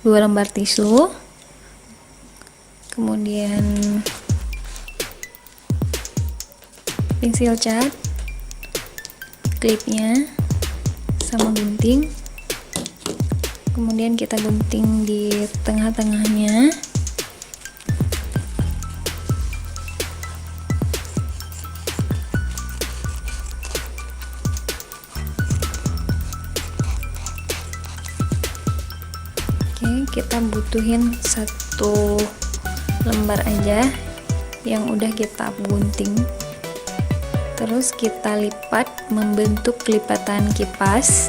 2 lembar tisu, kemudian pensil cat, klipnya, sama gunting. Kemudian kita gunting di tengah-tengahnya. Oke, kita butuhin 1 lembar aja yang udah kita gunting. Terus kita lipat membentuk lipatan kipas.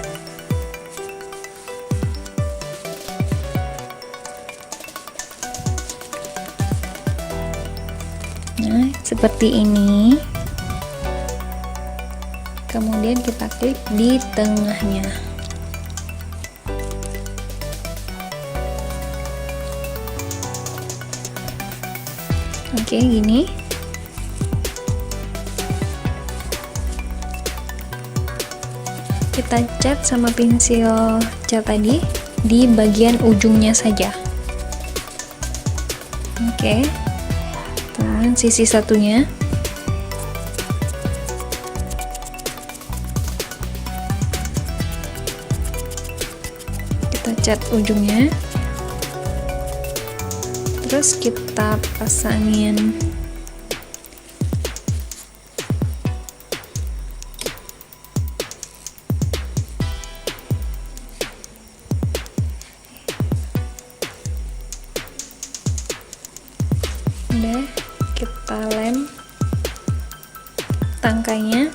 Nah, seperti ini. Kemudian kita klik di tengahnya. Oke, gini. Kita cat sama pensil cat tadi di bagian ujungnya saja. Oke. Kemudian sisi satunya. Kita cat ujungnya. Terus kita pasangin udah, kita lem tangkainya.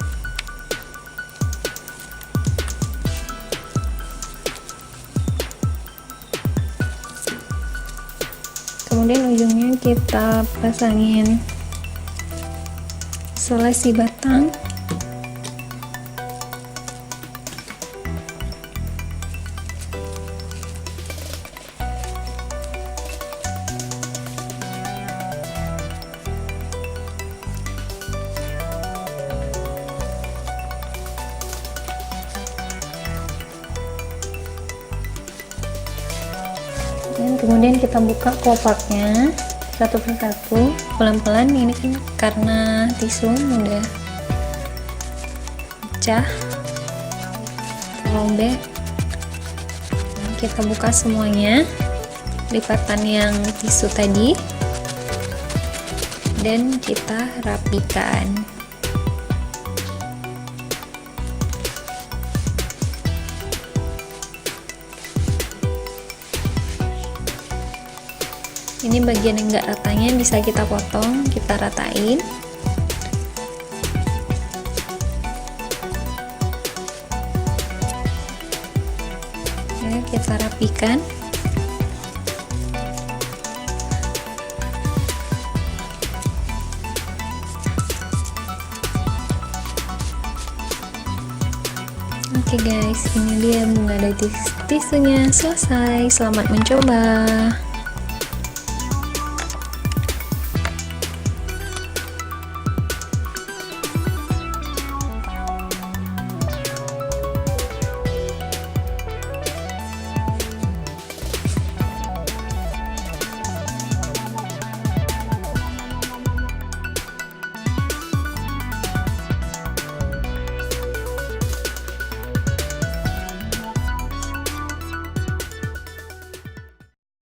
Kemudian ujungnya kita pasangin selesi batang. Dan kemudian kita buka kopaknya satu persatu, pelan-pelan. Ini kan karena tisu mudah pecah, robek. Kita buka semuanya, lipatan yang tisu tadi, dan kita rapikan. Ini bagian yang enggak ratanya bisa kita potong, kita ratain. Ya, kita rapikan. Oke guys, ini dia bunga dari tisunya selesai. Selamat mencoba.